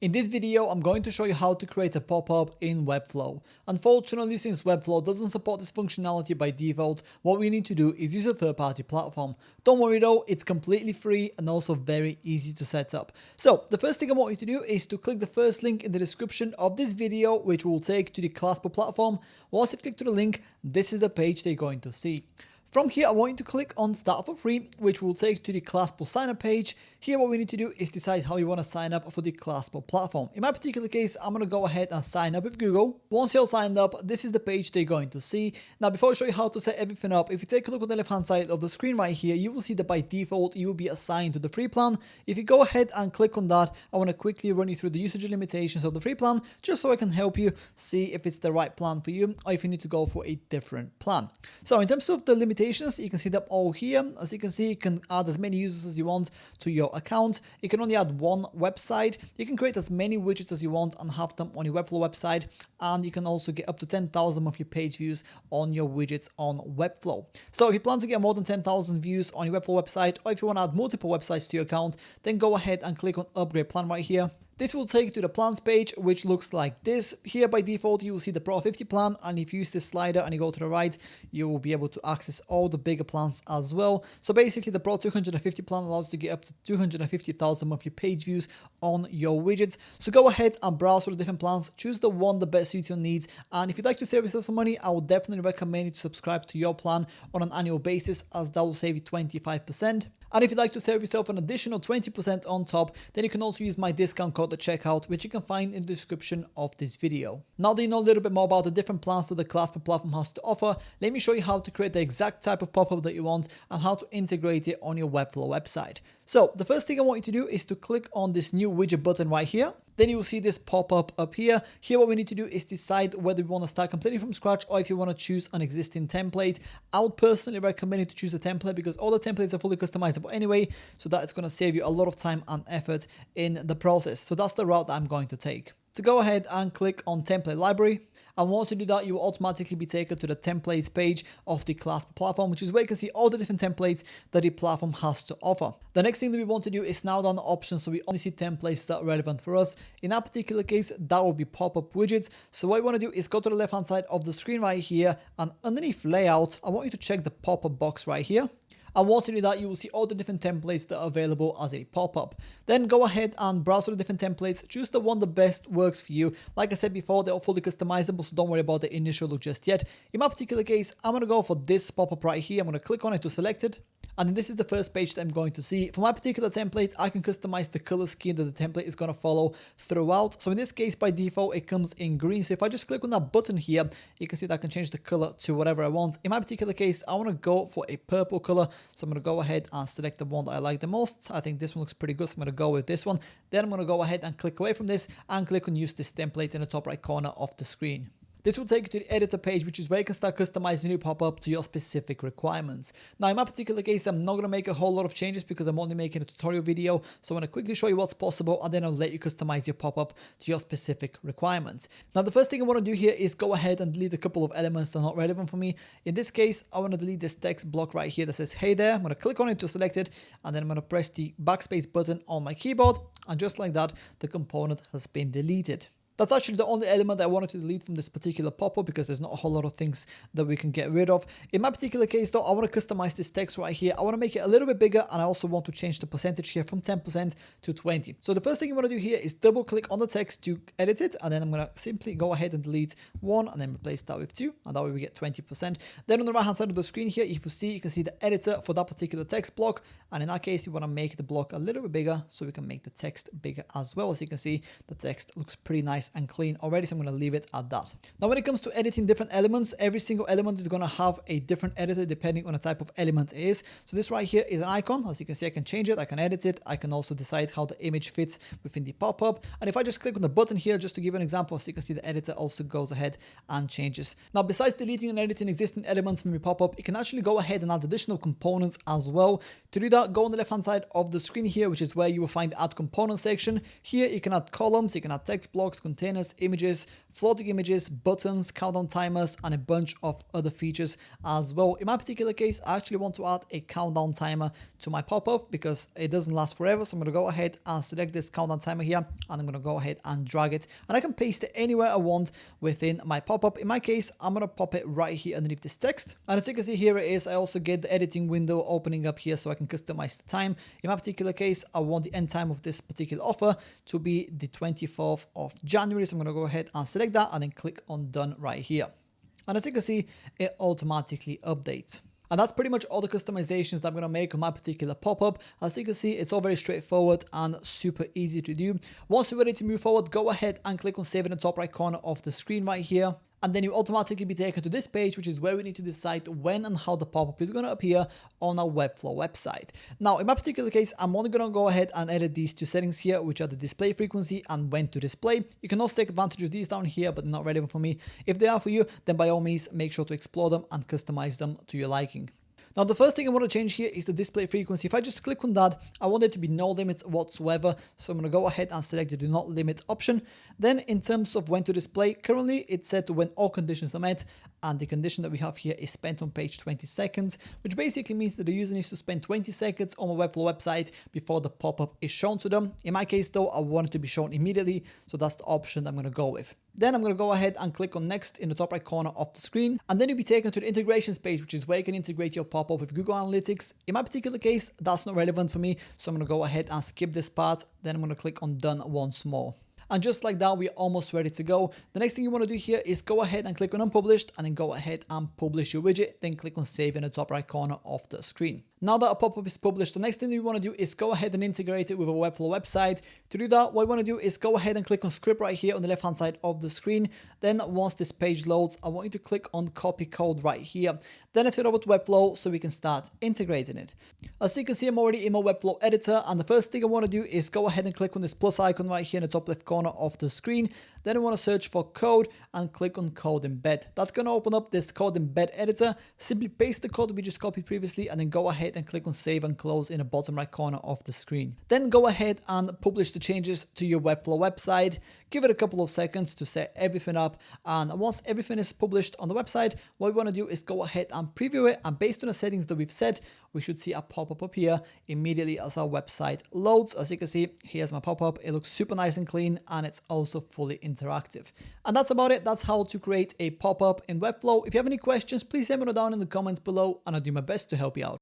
In this video, I'm going to show you how to create a pop-up in Webflow. Unfortunately, since Webflow doesn't support this functionality by default, what we need to do is use a third-party platform. Don't worry though, it's completely free and also very easy to set up. So the first thing I want you to do is to click the first link in the description of this video, which will take to the Claspo platform. Once you've clicked to the link, this is the page they're going to see. From here, I want you to click on Start for Free, which will take to the Claspo sign-up page. Here, what we need to do is decide how you want to sign up for the Claspo platform. In my particular case, I'm going to go ahead and sign up with Google. Once you're signed up, this is the page they're going to see. Now, before I show you how to set everything up, if you take a look on the left-hand side of the screen right here, you will see that by default, you will be assigned to the free plan. If you go ahead and click on that, I want to quickly run you through the usage limitations of the free plan, just so I can help you see if it's the right plan for you or if you need to go for a different plan. So in terms of the limitations, you can see them all here. As you can see, you can add as many users as you want to your account. You can only add one website. You can create as many widgets as you want and have them on your Webflow website. And you can also get up to 10,000 monthly page views on your widgets on Webflow. So if you plan to get more than 10,000 views on your Webflow website, or if you want to add multiple websites to your account, then go ahead and click on Upgrade Plan right here. This will take you to the plans page, which looks like this. Here by default, you will see the Pro 50 plan, and if you use this slider and you go to the right, you will be able to access all the bigger plans as well. So basically, the Pro 250 plan allows you to get up to 250,000 monthly page views on your widgets. So go ahead and browse for the different plans, choose the one that best suits your needs, and if you'd like to save yourself some money, I would definitely recommend you to subscribe to your plan on an annual basis, as that will save you 25%. And if you'd like to save yourself an additional 20% on top, then you can also use my discount code at checkout, which you can find in the description of this video. Now that you know a little bit more about the different plans that the Claspo platform has to offer, let me show you how to create the exact type of pop-up that you want and how to integrate it on your Webflow website. So the first thing I want you to do is to click on this new widget button right here. Then you will see this pop-up up here. Here, what we need to do is decide whether we want to start completely from scratch or if you want to choose an existing template. I would personally recommend you to choose a template because all the templates are fully customizable anyway, so that it's going to save you a lot of time and effort in the process. So that's the route that I'm going to take. So go ahead and click on Template Library. And once you do that, you will automatically be taken to the templates page of the Claspo platform, which is where you can see all the different templates that the platform has to offer. The next thing that we want to do is narrow down the options so we only see templates that are relevant for us. In that particular case, that will be pop-up widgets. So what you want to do is go to the left-hand side of the screen right here, and underneath layout, I want you to check the pop-up box right here. And once you do that, you will see all the different templates that are available as a pop-up. Then go ahead and browse through the different templates. Choose the one that best works for you. Like I said before, they're all fully customizable, so don't worry about the initial look just yet. In my particular case, I'm going to go for this pop-up right here. I'm going to click on it to select it. And then this is the first page that I'm going to see. For my particular template, I can customize the color scheme that the template is going to follow throughout. So in this case, by default, it comes in green. So if I just click on that button here, you can see that I can change the color to whatever I want. In my particular case, I want to go for a purple color. So I'm going to go ahead and select the one that I like the most. I think this one looks pretty good, so I'm going to go with this one. Then I'm going to go ahead and click away from this and click on Use this template in the top right corner of the screen. This will take you to the editor page, which is where you can start customizing your pop-up to your specific requirements. Now, in my particular case, I'm not going to make a whole lot of changes because I'm only making a tutorial video. So I'm going to quickly show you what's possible, and then I'll let you customize your pop-up to your specific requirements. Now, the first thing I want to do here is go ahead and delete a couple of elements that are not relevant for me. In this case, I want to delete this text block right here that says, "Hey there." I'm going to click on it to select it, and then I'm going to press the backspace button on my keyboard. And just like that, the component has been deleted. That's actually the only element I wanted to delete from this particular pop-up because there's not a whole lot of things that we can get rid of. In my particular case though, I want to customize this text right here. I want to make it a little bit bigger, and I also want to change the percentage here from 10% to 20. So the first thing you want to do here is double click on the text to edit it, and then I'm going to simply go ahead and delete 1 and then replace that with 2, and that way we get 20%. Then on the right hand side of the screen here, if you see, you can see the editor for that particular text block, and in that case you want to make the block a little bit bigger so we can make the text bigger as well. As you can see, the text looks pretty nice and clean already, so I'm going to leave it at that. Now, when it comes to editing different elements, every single element is going to have a different editor depending on the type of element it is. So this right here is an icon. As you can see, I can change it, I can edit it, I can also decide how the image fits within the pop-up. And if I just click on the button here, just to give an example, so you can see the editor also goes ahead and changes. Now, besides deleting and editing existing elements from your pop-up, you can actually go ahead and add additional components as well. To do that, go on the left-hand side of the screen here, which is where you will find the Add Component section. Here, you can add columns, you can add text blocks, containers, images, floating images, buttons, countdown timers, and a bunch of other features as well. In my particular case, I actually want to add a countdown timer to my pop-up because it doesn't last forever. So I'm going to go ahead and select this countdown timer here, and I'm going to go ahead and drag it, and I can paste it anywhere I want within my pop-up. In my case, I'm going to pop it right here underneath this text. And as you can see, here it is. I also get the editing window opening up here so I can customize the time. In my particular case, I want the end time of this particular offer to be the 24th of January. So I'm going to go ahead and select that and then click on done right here. And as you can see, it automatically updates. And that's pretty much all the customizations that I'm going to make on my particular pop-up. As you can see, it's all very straightforward and super easy to do. Once you're ready to move forward, go ahead and click on save in the top right corner of the screen right here. And then you automatically be taken to this page, which is where we need to decide when and how the pop-up is going to appear on our Webflow website. Now, in my particular case, I'm only going to go ahead and edit these two settings here, which are the display frequency and when to display. You can also take advantage of these down here, but they're not relevant for me. If they are for you, then by all means, make sure to explore them and customize them to your liking. Now, the first thing I want to change here is the display frequency. If I just click on that, I want there to be no limits whatsoever. So I'm going to go ahead and select the do not limit option. Then in terms of when to display, currently it's set to when all conditions are met. And the condition that we have here is spent on page 20 seconds, which basically means that the user needs to spend 20 seconds on my Webflow website before the pop-up is shown to them. In my case though, I want it to be shown immediately. So that's the option I'm going to go with. Then I'm going to go ahead and click on next in the top right corner of the screen. And then you'll be taken to the integrations page, which is where you can integrate your pop-up with Google Analytics. In my particular case, that's not relevant for me. So I'm going to go ahead and skip this part. Then I'm going to click on done once more. And just like that, we're almost ready to go. The next thing you want to do here is go ahead and click on unpublished and then go ahead and publish your widget. Then click on save in the top right corner of the screen. Now that a pop-up is published, the next thing you want to do is go ahead and integrate it with a Webflow website. To do that, what you want to do is go ahead and click on script right here on the left-hand side of the screen. Then once this page loads, I want you to click on copy code right here. Then let's head over to Webflow so we can start integrating it. As you can see, I'm already in my Webflow editor, and the first thing I want to do is go ahead and click on this plus icon right here in the top left corner of the screen. Then I want to search for code and click on code embed. That's going to open up this code embed editor. Simply paste the code we just copied previously and then go ahead and click on save and close in the bottom right corner of the screen. Then go ahead and publish the changes to your Webflow website. Give it a couple of seconds to set everything up. And once everything is published on the website, what we want to do is go ahead and preview it. And based on the settings that we've set, we should see a pop-up appear immediately as our website loads. As you can see, here's my pop-up. It looks super nice and clean, and it's also fully interactive. And that's about it. That's how to create a pop-up in Webflow. If you have any questions, please let me know down in the comments below, and I'll do my best to help you out.